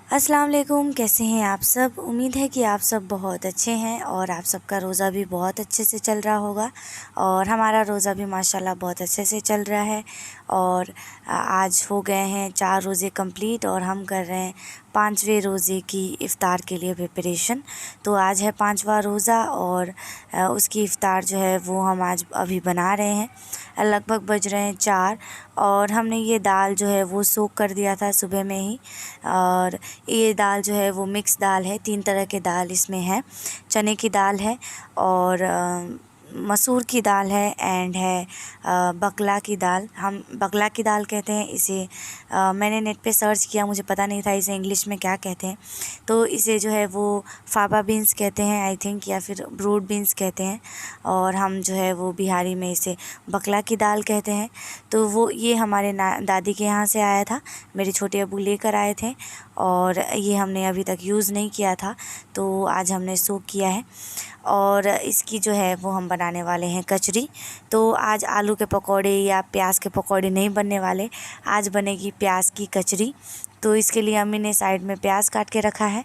अस्सलाम वालेकुम, कैसे हैं आप सब। उम्मीद है कि आप सब बहुत अच्छे हैं और आप सबका रोज़ा भी बहुत अच्छे से चल रहा होगा। और हमारा रोज़ा भी माशाल्लाह बहुत अच्छे से चल रहा है। और आज हो गए हैं 4 रोज़े कंप्लीट और हम कर रहे हैं 5वें रोज़े की इफ़्तार के लिए प्रिपरेशन। तो आज है 5वां रोज़ा और उसकी इफ़्तार जो है वो हम आज अभी बना रहे हैं। लगभग बज रहे हैं 4 और हमने ये दाल जो है वो सोक कर दिया था सुबह में ही। और ये दाल जो है वो मिक्स दाल है, 3 तरह के दाल इसमें है। चने की दाल है और मसूर की दाल है एंड है बकला की दाल। हम बकला की दाल कहते हैं इसे। मैंने नेट पे सर्च किया, मुझे पता नहीं था इसे इंग्लिश में क्या कहते हैं। तो इसे जो है वो फाबा बीन्स कहते हैं आई थिंक, या फिर ब्रोड बीन्स कहते हैं। और हम जो है वो बिहारी में इसे बकला की दाल कहते हैं। तो वो ये हमारे दादी के यहाँ से आया था, मेरे छोटे अब्बू लेकर आए थे और ये हमने अभी तक यूज़ नहीं किया था, तो आज हमने सोक किया है। और इसकी जो है वो हम बनाने वाले हैं कचरी। तो आज आलू के पकौड़े या प्याज के पकौड़े नहीं बनने वाले, आज बनेगी प्याज की कचरी। तो इसके लिए अम्मी ने साइड में प्याज काट के रखा है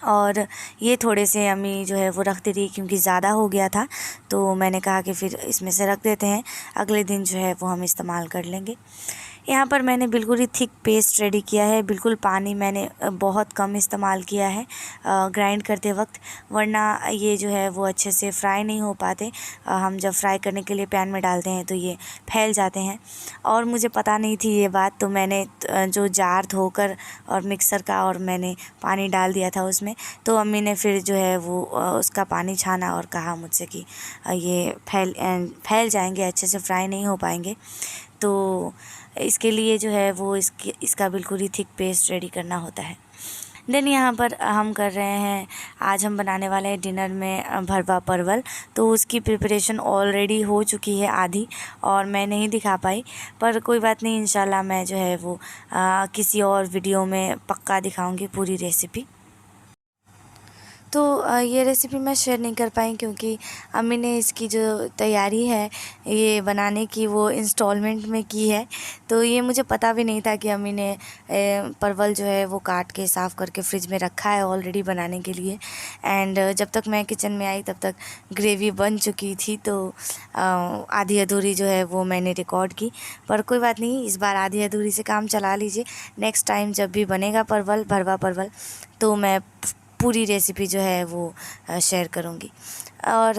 और ये थोड़े से अम्मी जो है वो रख दे रही क्योंकि ज़्यादा हो गया था। तो मैंने कहा कि फिर इसमें से रख देते हैं, अगले दिन जो है वो हम इस्तेमाल कर लेंगे। यहाँ पर मैंने बिल्कुल ही थिक पेस्ट रेडी किया है, बिल्कुल पानी मैंने बहुत कम इस्तेमाल किया है ग्राइंड करते वक्त, वरना ये जो है वो अच्छे से फ्राई नहीं हो पाते। हम जब फ्राई करने के लिए पैन में डालते हैं तो ये फैल जाते हैं। और मुझे पता नहीं थी ये बात, तो मैंने जो जार धोकर और मिक्सर का और मैंने पानी डाल दिया था उसमें। तो अम्मी ने फिर जो है वो उसका पानी छाना और कहा मुझसे कि ये फैल जाएंगे, अच्छे से फ्राई नहीं हो पाएंगे। तो इसके लिए जो है वो इसका बिल्कुल ही थिक पेस्ट रेडी करना होता है। देन यहाँ पर हम कर रहे हैं, आज हम बनाने वाले हैं डिनर में भरवा परवल। तो उसकी प्रिपरेशन ऑलरेडी हो चुकी है आधी और मैं नहीं दिखा पाई, पर कोई बात नहीं, इंशाल्लाह मैं जो है वो किसी और वीडियो में पक्का दिखाऊंगी पूरी रेसिपी। तो ये रेसिपी मैं शेयर नहीं कर पाई क्योंकि अम्मी ने इसकी जो तैयारी है ये बनाने की वो इंस्टॉलमेंट में की है। तो ये मुझे पता भी नहीं था कि अम्मी ने परवल जो है वो काट के साफ़ करके फ्रिज में रखा है ऑलरेडी बनाने के लिए। एंड जब तक मैं किचन में आई तब तक ग्रेवी बन चुकी थी। तो आधी अधूरी जो है वो मैंने रिकॉर्ड की, पर कोई बात नहीं, इस बार आधी अधूरी से काम चला लीजिए। नेक्स्ट टाइम जब भी बनेगा परवल, भरवा परवल, तो मैं पूरी रेसिपी जो है वो शेयर करूँगी। और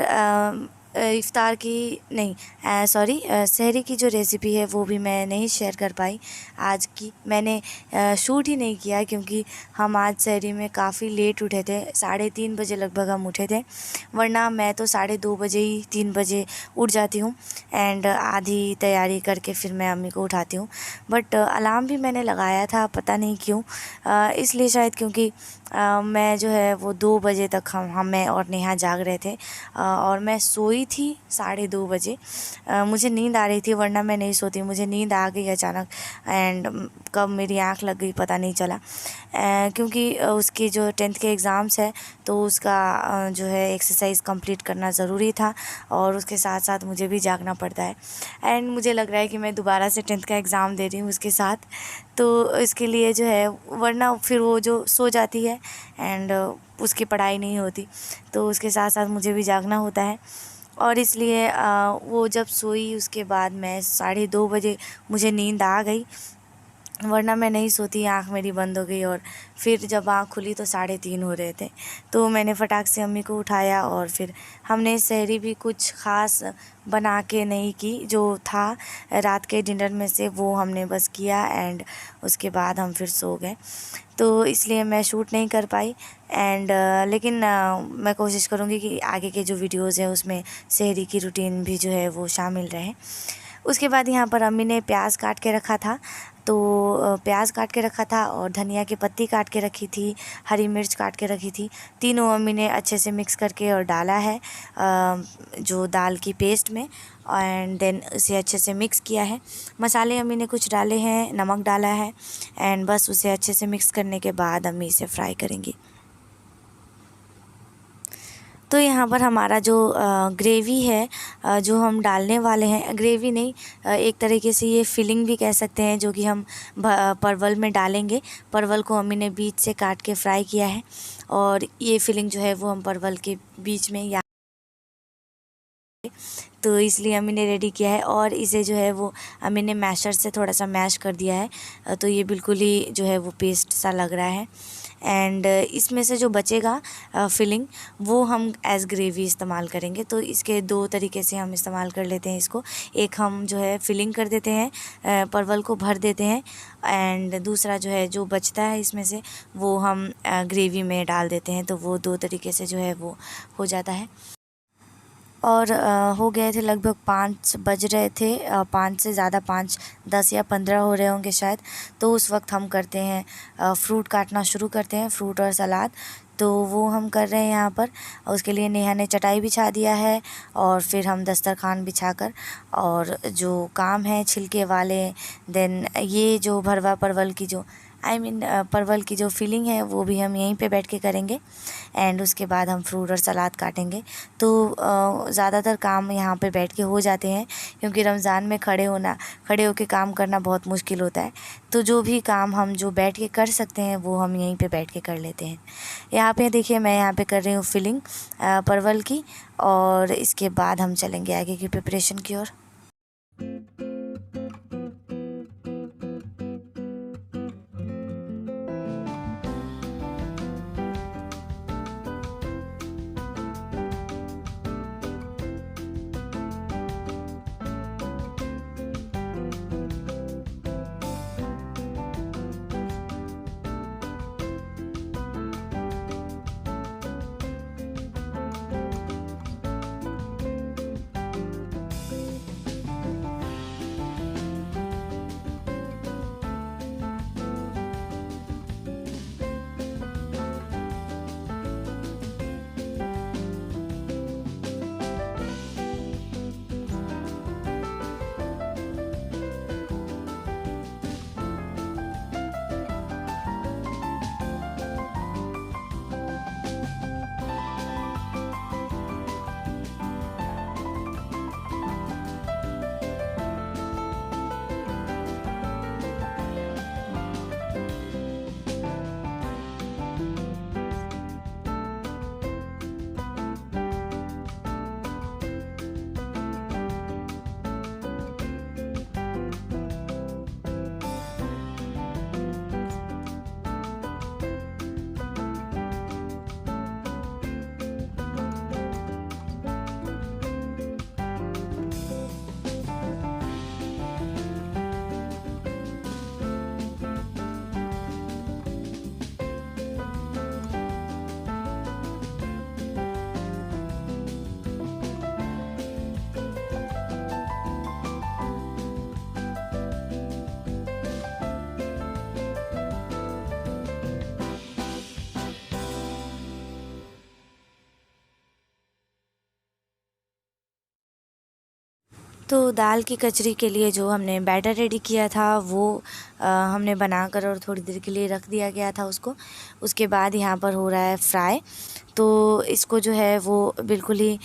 इफ़्तार की नहीं, सॉरी, सहरी की जो रेसिपी है वो भी मैं नहीं शेयर कर पाई आज की। मैंने शूट ही नहीं किया क्योंकि हम आज सहरी में काफ़ी लेट उठे थे, 3:30 बजे लगभग हम उठे थे। वरना मैं तो 2:30 बजे ही 3 बजे उठ जाती हूँ एंड आधी तैयारी करके फिर मैं अम्मी को उठाती हूँ। बट अलार्म भी मैंने लगाया था, पता नहीं क्यों, इसलिए शायद क्योंकि मैं जो है वो 2 बजे तक मैं और नेहा जाग रहे थे और मैं सोई थी 2:30 बजे। मुझे नींद आ रही थी, वरना मैं नहीं सोती, मुझे नींद आ गई अचानक एंड कब मेरी आँख लग गई पता नहीं चला। क्योंकि उसकी जो 10th के एग्ज़ाम्स है तो उसका जो है एक्सरसाइज कंप्लीट करना ज़रूरी था और उसके साथ साथ मुझे भी जागना पड़ता है। एंड मुझे लग रहा है कि मैं दोबारा से 10th का एग्ज़ाम दे रही हूँ उसके साथ, तो इसके लिए जो है, वरना फिर वो जो सो जाती है एंड उसकी पढ़ाई नहीं होती, तो उसके साथ साथ मुझे भी जागना होता है। और इसलिए वो जब सोई उसके बाद मैं 2:30 बजे मुझे नींद आ गई, वरना मैं नहीं सोती, आँख मेरी बंद हो गई। और फिर जब आँख खुली तो 3:30 हो रहे थे। तो मैंने फटाक से अम्मी को उठाया और फिर हमने सहरी भी कुछ ख़ास बना के नहीं की, जो था रात के डिनर में से वो हमने बस किया एंड उसके बाद हम फिर सो गए। तो इसलिए मैं शूट नहीं कर पाई एंड लेकिन मैं कोशिश करूँगी कि आगे के जो वीडियोज़ हैं उसमें सहरी की रूटीन भी जो है वो शामिल रहे। उसके बाद यहाँ पर अम्मी ने प्याज काट के रखा था, तो प्याज काट के रखा था और धनिया की पत्ती काट के रखी थी, हरी मिर्च काट के रखी थी। तीनों अम्मी ने अच्छे से मिक्स करके और डाला है जो दाल की पेस्ट में, एंड देन उसे अच्छे से मिक्स किया है। मसाले अम्मी ने कुछ डाले हैं, नमक डाला है एंड बस उसे अच्छे से मिक्स करने के बाद अम्मी इसे फ्राई करेंगी। तो यहाँ पर हमारा जो ग्रेवी है जो हम डालने वाले हैं, ग्रेवी नहीं, एक तरीके से ये फिलिंग भी कह सकते हैं, जो कि हम परवल में डालेंगे। परवल को अम्मी ने बीच से काट के फ्राई किया है और ये फिलिंग जो है वो हम परवल के बीच में या तो इसलिए अम्मी ने रेडी किया है। और इसे जो है वो अम्मी ने मैशर से थोड़ा सा मैश कर दिया है, तो ये बिल्कुल ही जो है वो पेस्ट सा लग रहा है। एंड इसमें से जो बचेगा फिलिंग, वो हम एज़ ग्रेवी इस्तेमाल करेंगे। तो इसके दो तरीके से हम इस्तेमाल कर लेते हैं इसको। एक हम जो है फिलिंग कर देते हैं, परवल को भर देते हैं, एंड दूसरा जो है जो बचता है इसमें से वो हम ग्रेवी में डाल देते हैं। तो वो दो तरीके से जो है वो हो जाता है। और हो गए थे लगभग 5 बज रहे थे, 5 से ज़्यादा, 5, 10 या 15 हो रहे होंगे शायद। तो उस वक्त हम करते हैं फ्रूट काटना शुरू करते हैं, फ्रूट और सलाद। तो वो हम कर रहे हैं यहाँ पर। उसके लिए नेहा ने चटाई बिछा दिया है और फिर हम दस्तरखान बिछाकर, और जो काम है छिलके वाले, देन ये जो भरवा परवल की जो परवल की जो फिलिंग है वो भी हम यहीं पे बैठ के करेंगे। एंड उसके बाद हम फ्रूट और सलाद काटेंगे। तो ज़्यादातर काम यहाँ पे बैठ के हो जाते हैं, क्योंकि रमज़ान में खड़े होके काम करना बहुत मुश्किल होता है। तो जो भी काम हम जो बैठ के कर सकते हैं वो हम यहीं पे बैठ के कर लेते हैं। यहाँ पे देखिए, मैं यहाँ पे कर रही हूँ फिलिंग परवल की, और इसके बाद हम चलेंगे आगे की प्रिपरेशन की ओर। तो दाल की कचरी के लिए जो हमने बैटर रेडी किया था वो हमने बनाकर और थोड़ी देर के लिए रख दिया गया था उसको। उसके बाद यहाँ पर हो रहा है फ्राई। तो इसको जो है वो बिल्कुल ही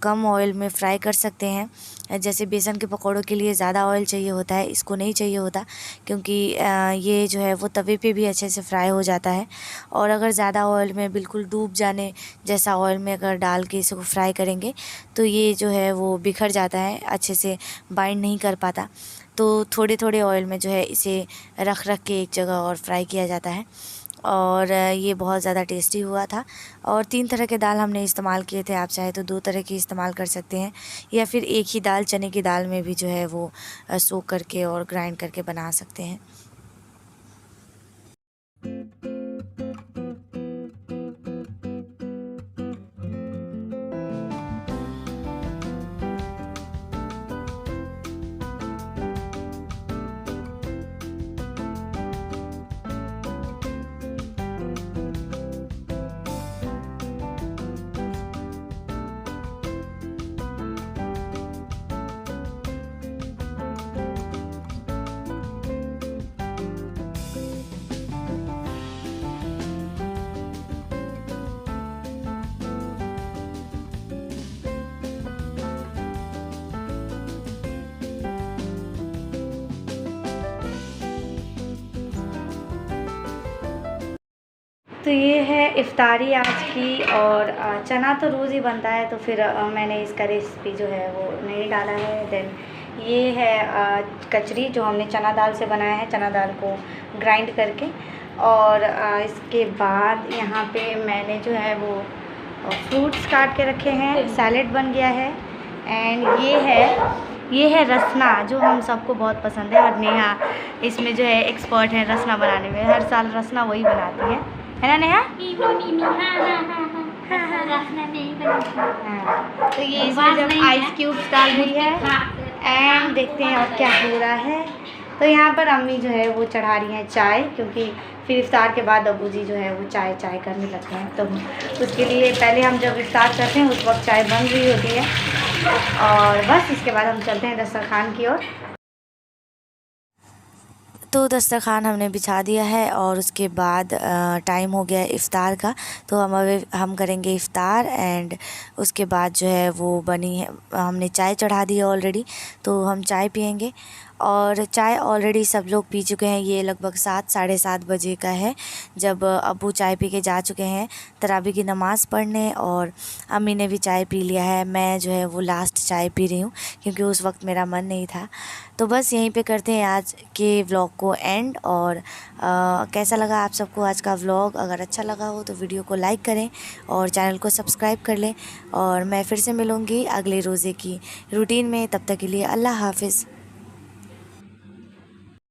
कम ऑयल में फ्राई कर सकते हैं। जैसे बेसन के पकौड़ों के लिए ज़्यादा ऑयल चाहिए होता है, इसको नहीं चाहिए होता, क्योंकि ये जो है वो तवे पे भी अच्छे से फ्राई हो जाता है। और अगर ज़्यादा ऑयल में बिल्कुल डूब जाने जैसा ऑयल में अगर डाल के इसको फ्राई करेंगे तो ये जो है वो बिखर जाता है, अच्छे से बाइंड नहीं कर पाता। तो थोड़े थोड़े ऑयल में जो है इसे रख के एक जगह और फ्राई किया जाता है। और ये बहुत ज़्यादा टेस्टी हुआ था। और 3 तरह के दाल हमने इस्तेमाल किए थे, आप चाहे तो 2 तरह की इस्तेमाल कर सकते हैं, या फिर एक ही दाल चने की दाल में भी जो है वो सोक करके और ग्राइंड करके बना सकते हैं। तो ये है इफ़्तारी आज की। और चना तो रोज़ ही बनता है, तो फिर मैंने इसका रेसिपी जो है वो नहीं डाला है। देन ये है कचरी जो हमने चना दाल से बनाया है, चना दाल को ग्राइंड करके। और इसके बाद यहाँ पे मैंने जो है वो फ्रूट्स काट के रखे हैं, सैलेड बन गया है। एंड ये है रसना, जो हम सबको बहुत पसंद है। और नेहा इसमें जो है एक्सपर्ट है रसना बनाने में, हर साल रसना वही बनाती है ना नेहा? हाँ। तो ये इसमें जब आइस क्यूब्स डाल रही है एंड देखते हैं और क्या हो रहा है। तो यहाँ पर अम्मी जो है वो चढ़ा रही हैं चाय, क्योंकि फिर इफ्तार के बाद अबू जी जो है वो चाय करने लगते हैं। तो उसके लिए पहले हम जब इफ्तार करते हैं उस वक्त चाय बन रही होती है। और बस इसके बाद हम चलते हैं दस्तरखान की ओर। तो दस्तरखान हमने बिछा दिया है और उसके बाद टाइम हो गया इफ़्तार का। तो हम करेंगे इफ़्तार एंड उसके बाद जो है वो बनी है, हमने चाय चढ़ा दी है ऑलरेडी, तो हम चाय पियेंगे। और चाय ऑलरेडी सब लोग पी चुके हैं। ये लगभग 7 साढ़े 7 बजे का है जब अब्बू चाय पी के जा चुके हैं तरावी की नमाज़ पढ़ने, और अम्मी ने भी चाय पी लिया है। मैं जो है वो लास्ट चाय पी रही हूँ क्योंकि उस वक्त मेरा मन नहीं था। तो बस यहीं पे करते हैं आज के व्लॉग को एंड। और कैसा लगा आप सबको आज का व्लॉग? अगर अच्छा लगा हो तो वीडियो को लाइक करें और चैनल को सब्सक्राइब कर लें। और मैं फिर से मिलूँगी अगले रोज़े की रूटीन में, तब तक के लिए अल्लाह हाफ़िज़।